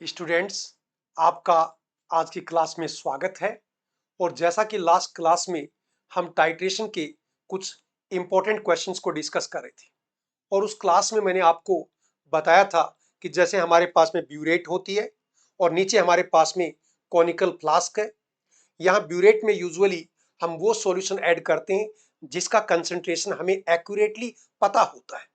Students, आपका आज की क्लास में स्वागत है। और जैसा कि लास्ट क्लास में हम टाइट्रेशन के कुछ इंपॉर्टेंट क्वेश्चंस को डिस्कस कर रहे थे और उस क्लास में मैंने आपको बताया था कि जैसे हमारे पास में ब्यूरेट होती है और नीचे हमारे पास में कॉनिकल फ्लास्क है। यहाँ ब्यूरेट में यूजुअली हम वो सॉल्यूशन ऐड करते हैं जिसका कंसंट्रेशन हमें एक्यूरेटली पता होता है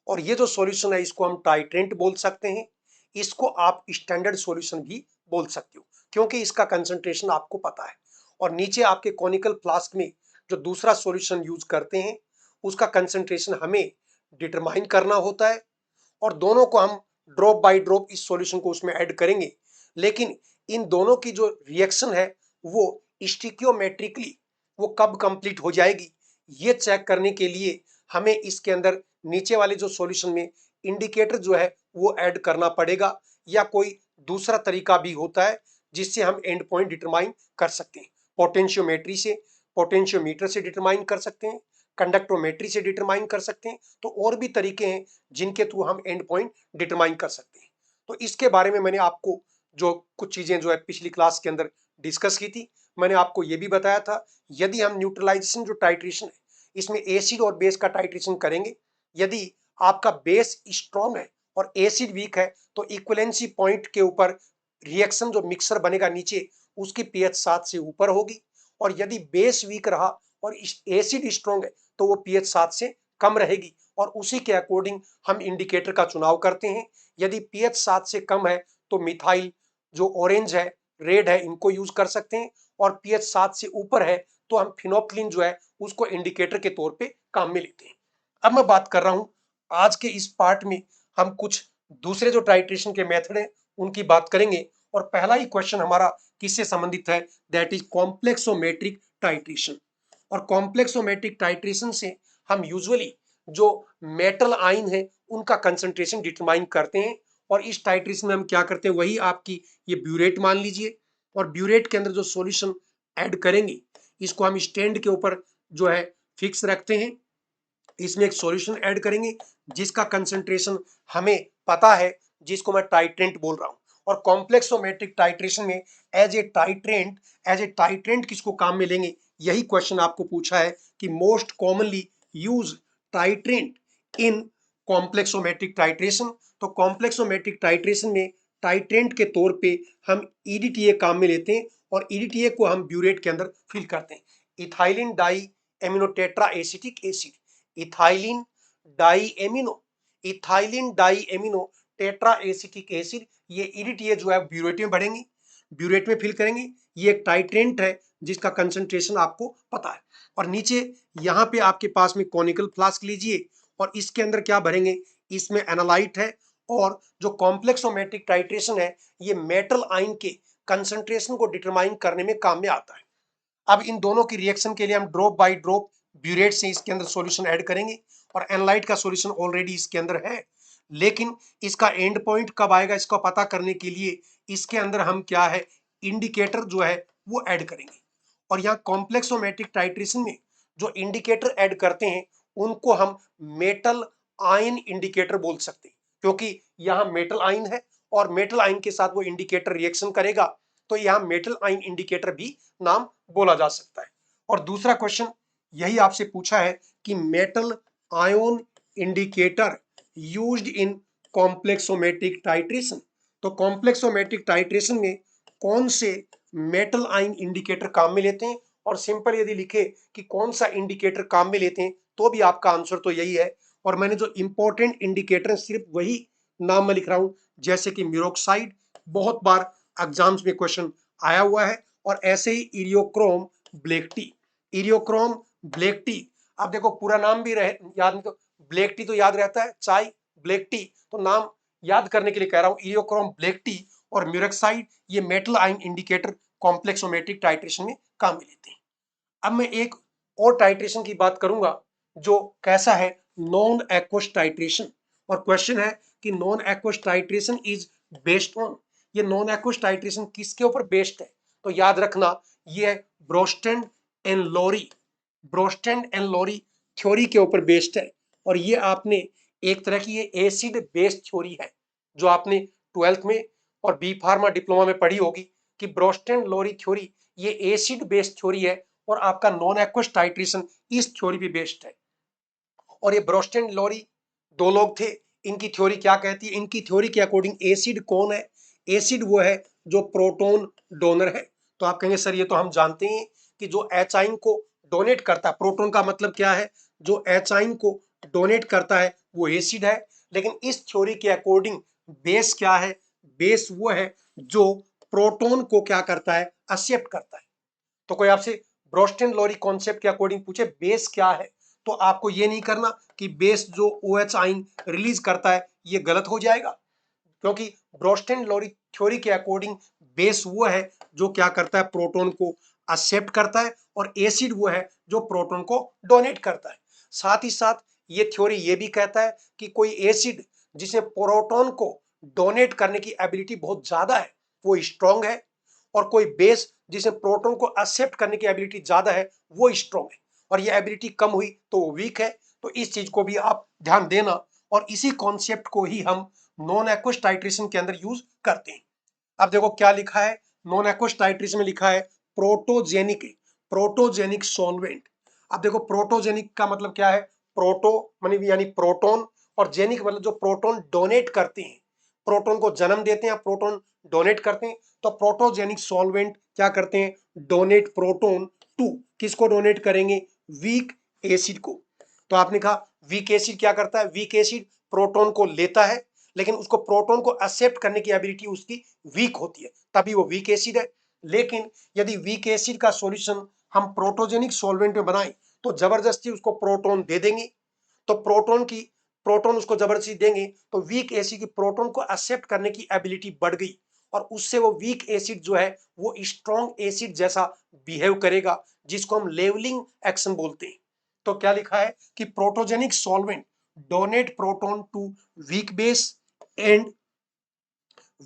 और ये जो सॉल्यूशन है इसको हम टाइट्रेंट बोल सकते हैं। इसको आप स्टैंडर्ड सॉल्यूशन भी बोल सकते हो क्योंकि इसका कंसंट्रेशन आपको पता है। और नीचे आपके कॉनिकल फ्लास्क में जो दूसरा सॉल्यूशन यूज करते हैं उसका कंसंट्रेशन हमें डिटरमाइन करना होता है और दोनों को हम ड्रॉप बाय ड्रॉप इस सॉल्यूशन को उसमें ऐड करेंगे। लेकिन इन दोनों की जो रिएक्शन है वो स्टिकियोमेट्रिकली वो कब कंप्लीट हो जाएगी ये चेक करने के लिए हमें इसके अंदर नीचे वाले जो सॉल्यूशन में इंडिकेटर जो है वो ऐड करना पड़ेगा या कोई दूसरा तरीका भी होता है जिससे हम एंड पॉइंट डिटरमाइन कर सकते हैं। पोटेंशियोमेट्री से, पोटेंशियोमीटर से डिटरमाइन कर सकते हैं, कंडक्टोमेट्री से डिटरमाइन कर सकते हैं। तो और भी तरीके हैं जिनके थ्रू हम एंड पॉइंट डिटरमाइन कर सकते हैं। तो इसके बारे में मैंने आपको जो कुछ चीजें जो है पिछली क्लास के अंदर डिस्कस की थी। मैंने आपको ये भी बताया था यदि हम न्यूट्रलाइजेशन जो टाइट्रेशन है इसमें एसिड और बेस का टाइट्रेशन करेंगे, यदि आपका बेस स्ट्रॉन्ग है और एसिड वीक है तो इक्विवेलेंसी पॉइंट के ऊपर रिएक्शन जो मिक्सर बनेगा नीचे उसकी पीएच 7 से ऊपर होगी। और यदि बेस वीक रहा और एसिड स्ट्रॉन्ग है तो वो पीएच 7 से कम रहेगी और उसी के अकॉर्डिंग हम इंडिकेटर का चुनाव करते हैं। यदि पीएच 7 से कम है तो मिथाइल जो ऑरेंज है, रेड है, इनको यूज कर सकते हैं और पीएच 7 से ऊपर है तो हम फिनोप्लिन जो है उसको इंडिकेटर के तौर पे काम में लेते हैं। अब मैं बात कर रहा हूं आज के इस पार्ट में हम कुछ दूसरे जो टाइट्रेशन के मेथड हैं उनकी बात करेंगे और पहला ही क्वेश्चन हमारा किससे संबंधित है, दैट इज कॉम्प्लेक्सोमेट्रिक टाइट्रेशन। और कॉम्प्लेक्सोमेट्रिक टाइट्रेशन से हम यूजुअली जो मेटल आयन है उनका कंसंट्रेशन डिटरमाइन करते हैं और इस टाइट्रेशन में हम क्या करते हैं वही आपकी ये ब्यूरेट मान लीजिए और ब्यूरेट के अंदर जो सॉल्यूशन ऐड करेंगे इसको हम स्टैंड के ऊपर जो है फिक्स रखते हैं। इसमें एक सॉल्यूशन ऐड करेंगे जिसका कंसंट्रेशन हमें पता है जिसको मैं टाइट्रेंट बोल रहा हूं। और कॉम्प्लेक्सोमेट्रिक टाइट्रेशन में एज ए टाइट्रेंट किसको काम में लेंगे, यही क्वेश्चन आपको पूछा है कि मोस्ट कॉमनली यूज टाइट्रेंट इन कॉम्प्लेक्सोमेट्रिक टाइट्रेशन। तो कॉम्प्लेक्सोमेट्रिक टाइट्रेशन में टाइट्रेंट के तौर पे हम ईडीटीए काम में लेते हैं और ईडीटीए को हम ब्यूरेट के अंदर फिल करते हैं। Ethylene diamino tetraacetic acid, ethylene diamino tetraacetic acid, ये ईडीटीए जो है ब्यूरेट में बढ़ेंगी, ब्यूरेट में फिल करेंगे। ये एक टाइट्रेंट है जिसका कंसंट्रेशन आपको पता है। और नीचे यहाँ पे आपके पास में कॉनिकल फ्लास्क लीजिए और इसके अंदर क्या भरेंगे, इसमें एनालाइट है। और जो कॉम्प्लेक्सोमेट्रिक टाइट्रेशन है ये मेटल आयन के कंसंट्रेशन को डिटरमाइन करने में काम में आता है। अब इन दोनों की रिएक्शन के लिए हम ड्रॉप बाय ड्रॉप ब्यूरेट से इसके अंदर सॉल्यूशन ऐड करेंगे और एनालाइट का सॉल्यूशन ऑलरेडी इसके अंदर है। लेकिन इसका एंड पॉइंट कब आएगा इसको पता करने के लिए इसके अंदर हम क्या है इंडिकेटर जो है वो ऐड करेंगे। और यहाँ कॉम्प्लेक्सोमेट्रिक टाइट्रेशन में जो इंडिकेटर ऐड करते हैं उनको हम मेटल आयन इंडिकेटर बोल सकते हैं क्योंकि यहाँ मेटल आयन है और मेटल आयन के साथ वो इंडिकेटर रिएक्शन करेगा तो यहाँ मेटल आयन इंडिकेटर भी नाम बोला जा सकता है। और दूसरा क्वेश्चन यही आपसे पूछा है कि metal ion indicator used in complexometric titration. तो कॉम्प्लेक्सोमेट्रिक टाइट्रेशन में कौन से मेटल आयन इंडिकेटर काम में लेते हैं और सिंपल यदि लिखे कि कौन सा इंडिकेटर काम में लेते हैं तो भी आपका आंसर तो यही है। और मैंने जो इंपॉर्टेंट इंडिकेटर सिर्फ वही नाम में लिख रहा हूं जैसे कि मिरोक्साइड, बहुत बार एग्जाम्स में क्वेश्चन आया हुआ है। और ऐसे ही eriochrome black T, eriochrome black T, आप देखो पूरा नाम भी रहे याद नहीं तो ब्लैक टी तो याद रहता है, चाय ब्लैक टी, तो नाम याद करने के लिए कह रहा हूं इरियोक्रोम ब्लैक टी और म्यूरेक्साइड, ये metal ion indicator complexometric titration में काम में लेते हैं। अब मैं एक और टाइट्रेशन की बात करूंगा जो कैसा है, नॉन एक्वस टाइट्रेशन। और क्वेश्चन है कि non aqueous titration is based on, ये नॉन एक्वस टाइट्रेशन किसके ऊपर बेस्ड है, तो याद रखना ये Bronsted and Lowry, Bronsted and Lowry theory के ऊपर बेस्ड है। और ये आपने एक तरह की ये एसिड बेस्ड थ्योरी है जो आपने 12th में और बी फार्मा डिप्लोमा में पढ़ी होगी कि ब्रोस्टेन लोरी थ्योरी ये एसिड बेस्ड थ्योरी है और आपका नॉन एक्वस टाइट्रेशन इस थ्योरी पे बेस्ड है। और ये ब्रोस्टेन लोरी दो लोग थे, इनकी थ्योरी क्या कहती है? इनकी थ्योरी के अकॉर्डिंग एसिड कौन है? एसिड वो है जो प्रोटॉन डोनर है। तो आप कहेंगे सर ये तो हम जानते हैं कि जो एच आइन को डोनेट करता है, प्रोटॉन का मतलब क्या है? जो एच आइन को डोनेट करता है वो एसिड है। लेकिन इस थ्योरी के अकॉर्डिंग बेस क्या है? बेस वो है जो प्रोटॉन को क्या करता है? एक्सेप्ट करता है। तो कोई आपसे ब्रोस्टेन लोरी कॉन्सेप्ट के अकॉर्डिंग पूछे बेस क्या है, तो आपको ये नहीं करना कि बेस जो OH आइन रिलीज करता है ये गलत हो जाएगा, क्योंकि ब्रोस्टेन लोरी थ्योरी के अकॉर्डिंग बेस वो है जो क्या करता है? प्रोटॉन को एक्सेप्ट करता है, और एसिड वो है जो प्रोटॉन को डोनेट करता है। साथ ही साथ ये थ्योरी ये भी कहता है कि कोई एसिड जिसे प्रोटॉन को डोनेट करने की एबिलिटी बहुत ज्यादा है वो स्ट्रांग है, और कोई बेस जिसे प्रोटॉन को एक्सेप्ट करने की एबिलिटी ज्यादा है वो स्ट्रांग है, और ये एबिलिटी कम हुई तो वो वीक है। तो इस चीज को भी आप ध्यान देना, और इसी कॉन्सेप्ट को ही हम नॉन एक्वस टाइट्रेशन के अंदर यूज करते हैं। अब देखो क्या लिखा है नॉन एक्वस टाइट्रेशन में, लिखा है प्रोटोजेनिक, प्रोटोजेनिक सॉल्वेंट। अब देखो प्रोटोजेनिक का मतलब क्या है? प्रोटो मानी यानी प्रोटॉन, और जेनिक मतलब जो प्रोटॉन डोनेट करते हैं, प्रोटॉन को जन्म देते हैं, प्रोटॉन डोनेट करते हैं। तो प्रोटोजेनिक सॉल्वेंट क्या करते हैं? डोनेट प्रोटॉन टू, किसको डोनेट करेंगे? वीक एसिड को। तो आपने कहा वीक एसिड क्या करता है? वीक एसिड प्रोटॉन को लेता है, लेकिन उसको प्रोटॉन को एक्सेप्ट करने की एबिलिटी उसकी वीक होती है, तभी वो वीक एसिड है। लेकिन यदि वीक एसिड का सॉल्यूशन हम प्रोटोजेनिक सॉल्वेंट में बनाएं तो जबरदस्ती उसको प्रोटॉन दे देंगे, तो प्रोटॉन उसको जबरदस्ती देंगे तो वीक एसिड की प्रोटॉन को एक्सेप्ट करने की एबिलिटी बढ़ गई, और उससे वो वीक एसिड जो है वो स्ट्रॉन्ग एसिड जैसा बिहेव करेगा, जिसको हम लेवलिंग एक्शन बोलते हैं। तो क्या लिखा है कि protogenic solvent donate proton to weak base and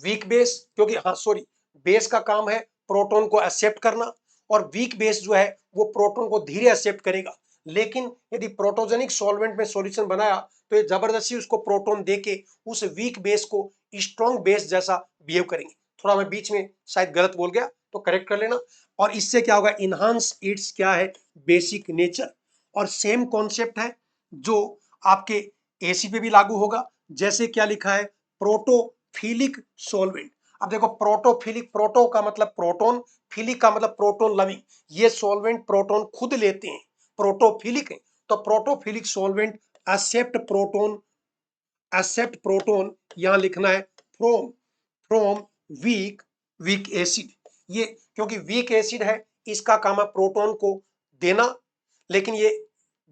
weak base, क्योंकि हाँ सॉरी, बेस का काम है प्रोटॉन को एक्सेप्ट करना, और वीक बेस जो है वो प्रोटॉन को धीरे एक्सेप्ट करेगा। लेकिन यदि प्रोटोजेनिक सॉल्वेंट में सॉल्यूशन बनाया तो ये जबरदस्ती उसको प्रोटॉन देके उस वीक बेस को स्ट्रॉन्ग बेस जैसा बिहेव करेंगे। थोड़ा मैं बीच में शायद गलत बोल गया तो करेक्ट कर लेना। और इससे क्या होगा? इनहांस इट्स क्या है? Basic nature. और सेम कॉन्सेप्ट है जो आपके एसी पे भी लागू होगा। जैसे क्या लिखा है? Protophilic solvent. अब देखो प्रोटोफिलिक, प्रोटो का मतलब प्रोटॉन, फिलिक का मतलब प्रोटॉन लविंग, ये सॉल्वेंट प्रोटॉन खुद लेते हैं, प्रोटोफिलिक है। तो प्रोटोफिलिक सॉल्वेंट एक्सेप्ट प्रोटॉन, यहां लिखना है from from weak weak acid. ये क्योंकि वीक एसिड है इसका काम है प्रोटॉन को देना, लेकिन ये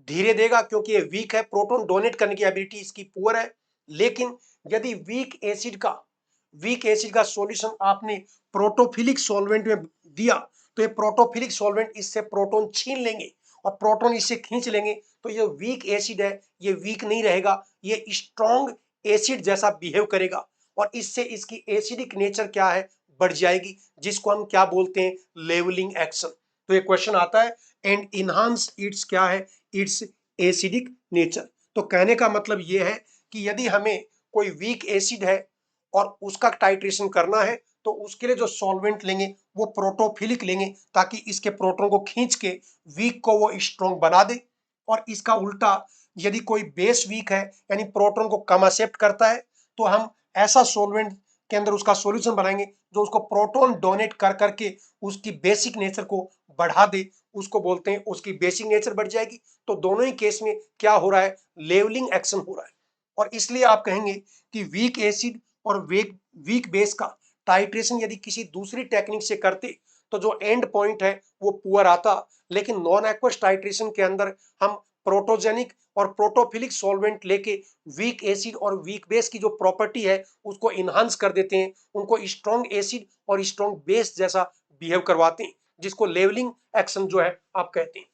धीरे देगा क्योंकि ये वीक है, प्रोटॉन डोनेट करने की एबिलिटी इसकी पुअर है। लेकिन यदि वीक एसिड का सॉल्यूशन आपने प्रोटोफिलिक सॉल्वेंट में दिया तो ये प्रोटोफिलिक सॉल्वेंट इससे प्रोटॉन छीन लेंगे और प्रोटॉन इससे खींच लेंगे, तो ये वीक एसिड है, ये वीक नहीं रहेगा, ये स्ट्रॉन्ग एसिड जैसा बिहेव करेगा, और इससे इसकी एसिडिक नेचर क्या है? बढ़ जाएगी, जिसको हम क्या बोलते हैं? Levelling action. तो ये क्वेश्चन आता है एंड इनहांस इट्स क्या है? It's acidic nature. तो कहने का मतलब ये है कि यदि हमें कोई वीक एसिड है और उसका टाइट्रेशन करना है तो उसके लिए जो सॉल्वेंट लेंगे वो प्रोटोफिलिक लेंगे, ताकि इसके प्रोटॉन को खींच के वीक को वो स्ट्रॉन्ग बना दे। और इसका उल्टा यदि कोई बेस वीक है यानी प्रोटॉन को कम एक्सेप्ट करता है तो हम ऐसा सॉल्वेंट के अंदर उसका सॉल्यूशन बनाएंगे जो उसको प्रोटॉन डोनेट कर करके उसकी बेसिक नेचर को बढ़ा दे, उसको बोलते हैं उसकी बेसिक नेचर बढ़ जाएगी। तो दोनों ही केस में क्या हो रहा है? लेवलिंग एक्शन हो रहा है। और इसलिए आप कहेंगे कि वीक एसिड और वीक बेस का टाइट्रेशन यदि किसी दूसरी टेक्निक से करते तो जो एंड पॉइंट है वो पुअर आता। लेकिन नॉन एक्वस टाइट्रेशन के अंदर हम प्रोटोजेनिक और प्रोटोफिलिक सॉल्वेंट लेके वीक एसिड और वीक बेस की जो प्रॉपर्टी है उसको इनहांस कर देते हैं, उनको स्ट्रॉन्ग एसिड और स्ट्रॉन्ग बेस जैसा बिहेव करवाते हैं, जिसको लेवलिंग एक्शन जो है आप कहते हैं।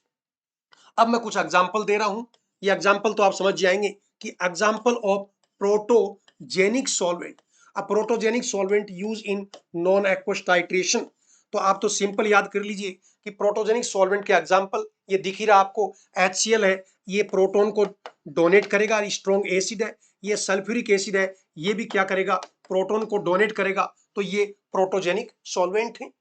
अब मैं कुछ एग्जाम्पल दे रहा हूं, ये एग्जाम्पल तो आप समझ जाएंगे कि example of protogenic solvent. A protogenic solvent use in non aqueous titration. तो आप तो सिंपल याद कर लीजिए कि प्रोटोजेनिक सॉल्वेंट के एग्जाम्पल ये दिख ही रहा आपको, HCl है, ये प्रोटॉन को डोनेट करेगा, स्ट्रॉन्ग एसिड है, ये सल्फ्यूरिक एसिड है, ये भी क्या करेगा, प्रोटॉन को डोनेट करेगा, तो ये प्रोटोजेनिक सॉल्वेंट है।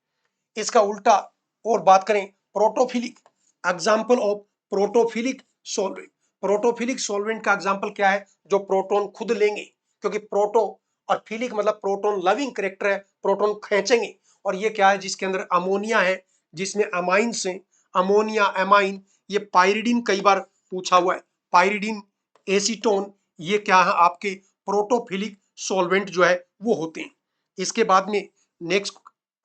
इसका उल्टा और बात करें, protophilic, example of protophilic solvent. Protophilic solvent का एग्जाम्पल क्या है, जो प्रोटॉन खुद लेंगे, क्योंकि प्रोटो और फिलिक मतलब प्रोटॉन लविंग करेक्टर है, प्रोटॉन खींचेंगे। और ये क्या है, जिसके अंदर अमोनिया है, जिसमें अमाइंस हैं, अमोनिया, एमाइन। ये पायरिडीन कई बार पूछा हुआ है, पायरिडीन, एसीटोन, ये क्या है आपके प्रोटोफिलिक सॉल्वेंट जो है वो होते हैं। इसके बाद में नेक्स्ट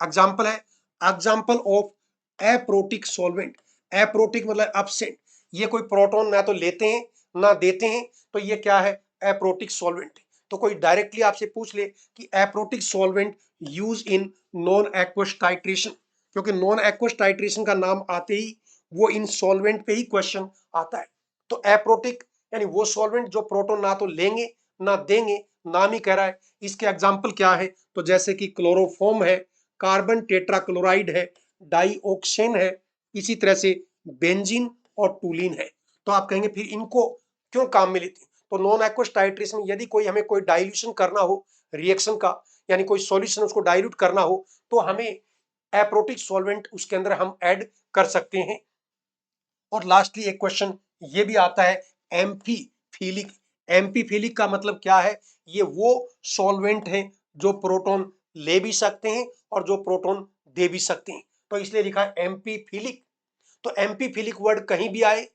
एग्जाम्पल है, example of aprotic solvent. Aprotic मतलब एब्सेंट, ये कोई प्रोटॉन ना तो लेते हैं ना देते हैं, तो ये क्या है, एप्रोटिक सॉल्वेंट। तो कोई डायरेक्टली आपसे पूछ ले कि aprotic solvent use in non aqueous titration, क्योंकि नॉन एक्वस टाइट्रेशन का नाम आते ही वो इन सॉल्वेंट पे ही क्वेश्चन आता है। तो एप्रोटिक यानी वो सॉल्वेंट जो प्रोटॉन ना तो लेंगे ना देंगे, नाम ही कह रहा है। इसके एग्जाम्पल क्या है, तो जैसे कि क्लोरोफॉर्म है, कार्बन टेट्राक्लोराइड है, डाइऑक्सेन है, इसी तरह से बेंजीन और टूलिन है। तो आप कहेंगे फिर इनको क्यों काम में लेते हैं, तो नॉन एक्वस टाइट्रेशन में यदि कोई हमें कोई डाइल्यूशन करना हो रिएक्शन का, यानी कोई सॉल्यूशन उसको डाइल्यूट करना हो, तो हमें एप्रोटिक सॉल्वेंट उसके अंदर हम ऐड कर सकते हैं। और लास्टली एक क्वेश्चन ये भी आता है, एम्फीफिलिक। एम्फीफिलिक का मतलब क्या है, ये वो सॉल्वेंट हैं जो प्रोटॉन ले भी सकते हैं और जो प्रोटॉन दे भी सकते हैं, तो इसलिए लिखा है एम्फीफिलिक। तो एम्फीफिलिक वर्ड कहीं भी आए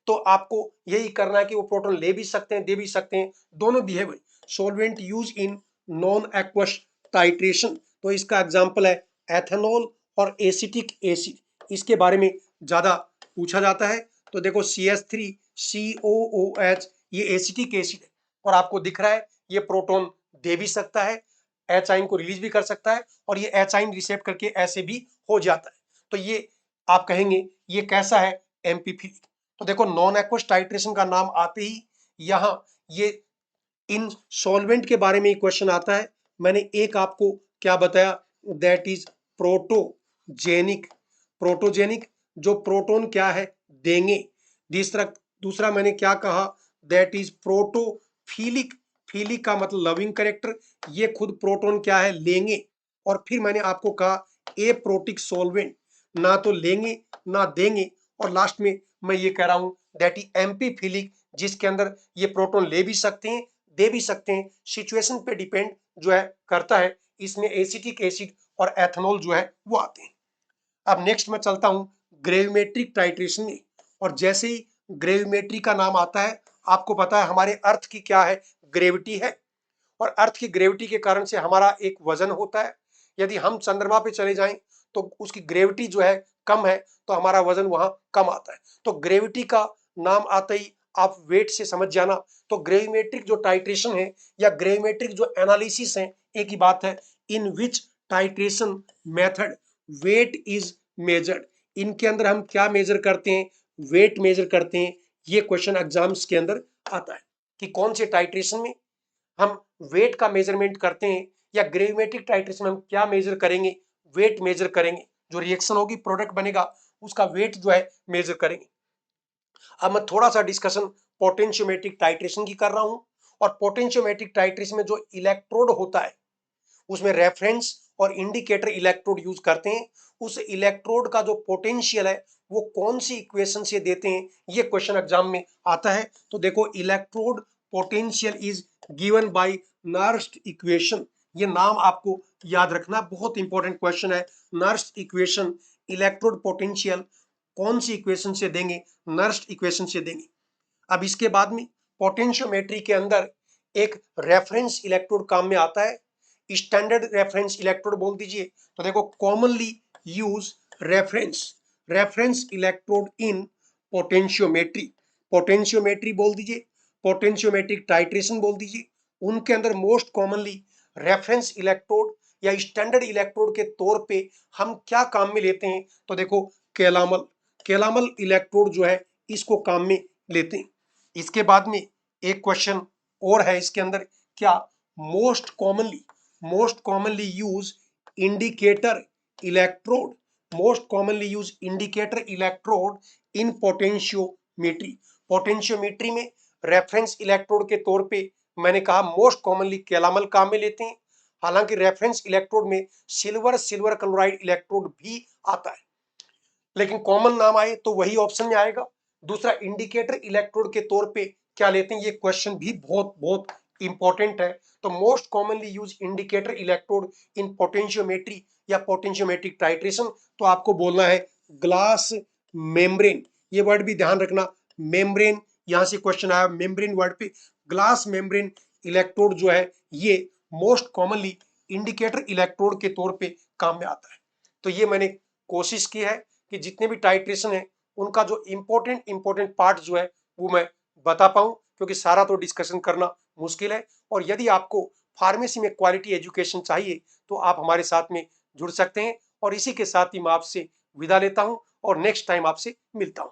तो आपको यही करना है कि वो प्रोटॉन ले भी सकते हैं, दे भी सकते हैं, दोनों भी है। Solvent use in non aqueous titration, तो इसका एग्जांपल है एथेनॉल और एसिटिक एसिड। इसके बारे में ज्यादा पूछा जाता है। तो देखो CH3COOH, ये एसिटिक एसिड है और आपको दिख रहा है ये प्रोटॉन दे भी सकता है, एच आइन को रिलीज भी कर सकता है, और ये एच आइन रिसेप्ट करके ऐसे भी हो जाता है। तो ये आप कहेंगे ये कैसा है, एम्फीफिलिक। तो देखो नॉन एक्वस टाइट्रेशन का नाम आते ही यहाँ ये इन सॉल्वेंट के बारे में क्वेश्चन आता है। मैंने एक आपको क्या बताया, दैट इज प्रोटोजेनिक। प्रोटोजेनिक जो प्रोटॉन क्या है, देंगे। दूसरा दूसरा मैंने क्या कहा, दैट इज प्रोटोफिलिक। फिलिक का मतलब लविंग करेक्टर, ये खुद प्रोटॉन क्या है, लेंगे। और फिर मैंने आपको कहा एप्रोटिक सॉल्वेंट, ना तो लेंगे ना देंगे। और लास्ट में मैं ये कह रहा हूं दैट इज एम्पीफिलिक, जिसके अंदर ये प्रोटॉन ले भी सकते हैं, दे भी सकते हैं, सिचुएशन पे डिपेंड जो है करता है। इसमें एसिटिक एसिड और एथेनॉल जो है वो आते हैं। अब नेक्स्ट मैं चलता हूं ग्रेविमेट्रिक टाइट्रेशन में। और जैसे ही ग्रेविमेट्री का नाम आता है, आपको पता है हमारे अर्थ की क्या है, ग्रेविटी है। और अर्थ की ग्रेविटी के कारण से हमारा एक वजन होता है। यदि हम चंद्रमा पे चले जाएं तो उसकी ग्रेविटी जो है कम है, तो हमारा वजन वहां कम आता है। तो ग्रेविटी का नाम आते ही आप वेट से समझ जाना। तो ग्रेविमेट्रिक जो टाइट्रेशन है या ग्रेविमेट्रिक जो एनालिसिस है, एक ही बात है, in which titration method weight is measured. इनके अंदर हम क्या मेजर करते हैं, वेट मेजर करते हैं। ये क्वेश्चन एग्जाम्स के अंदर आता है कि कौन से टाइट्रेशन में हम वेट का मेजरमेंट करते हैं, या ग्रेविमेट्रिक टाइट्रेशन में हम क्या मेजर करेंगे, वेट मेजर करेंगे। जो रिएक्शन होगी, प्रोडक्ट बनेगा, उसका वेट जो है मेजर करेंगे। अब मैं थोड़ा सा डिस्कशन पोटेंशियोमेट्रिक टाइट्रेशन की कर रहा हूं। और पोटेंशियोमेट्रिक टाइट्रेशन में जो इलेक्ट्रोड होता है, उसमें रेफरेंस और इंडिकेटर इलेक्ट्रोड यूज करते हैं। उस इलेक्ट्रोड का जो पोटेंशियल है वो कौन सी इक्वेशन से देते हैं, ये क्वेश्चन एग्जाम में आता है। तो देखो electrode potential is given by Nernst equation. ये नाम आपको याद रखना, बहुत इंपॉर्टेंट क्वेश्चन है। नर्स्ट इक्वेशन, इलेक्ट्रोड पोटेंशियल कौन सी इक्वेशन से देंगे, नर्स्ट इक्वेशन से देंगे। अब इसके बाद में पोटेंशियोमेट्री के अंदर एक रेफरेंस इलेक्ट्रोड काम में आता है, स्टैंडर्ड रेफरेंस इलेक्ट्रोड बोल दीजिए। तो देखो commonly use reference, reference electrode इन पोटेंशियोमेट्री, पोटेंशियोमेट्री बोल दीजिए, पोटेंशियोमेट्रिक टाइट्रेशन बोल दीजिए। उनके अंदर मोस्ट कॉमनली रेफरेंस इलेक्ट्रोड या स्टैंडर्ड इलेक्ट्रोड के तौर पे हम क्या काम में लेते हैं, तो देखो कैलामल, कैलामल इलेक्ट्रोड जो है इसको काम में लेते हैं। इसके बाद में एक क्वेश्चन और है इसके अंदर, क्या most commonly use indicator electrode, most commonly use indicator electrode इन पोटेंशियोमेट्री। पोटेंशियोमेट्री में रेफरेंस इलेक्ट्रोड के तौर पे मैंने कहा मोस्ट कॉमनली कैलामल काम में लेते हैं, हालांकि रेफरेंस इलेक्ट्रोड में सिल्वर क्लोराइड इलेक्ट्रोड भी आता है, लेकिन कॉमन नाम आए तो वही ऑप्शन में आएगा। दूसरा, इंडिकेटर इलेक्ट्रोड के तौर पे क्या लेते हैं, ये क्वेश्चन भी बहुत बहुत इंपॉर्टेंट है। तो most commonly use indicator electrode इन पोटेंशियोमेट्री या पोटेंशियोमेट्रिक टाइट्रेशन, तो आपको बोलना है ग्लास मेम्ब्रेन। ये वर्ड भी ध्यान रखना, मेम्ब्रेन, यहां से क्वेश्चन आया मेम्ब्रेन वर्ड पे। ग्लास मेम्ब्रेन इलेक्ट्रोड जो है ये मोस्ट कॉमनली इंडिकेटर इलेक्ट्रोड के तौर पे काम में आता है। तो ये मैंने कोशिश की है कि जितने भी टाइट्रेशन है उनका जो इंपॉर्टेंट पार्ट जो है वो मैं बता पाऊं, क्योंकि सारा तो डिस्कशन करना मुश्किल है। और यदि आपको फार्मेसी में क्वालिटी एजुकेशन चाहिए तो आप हमारे साथ में जुड़ सकते हैं। और इसी के साथ ही मैं आपसे विदा लेता हूं और नेक्स्ट टाइम आपसे मिलता हूं।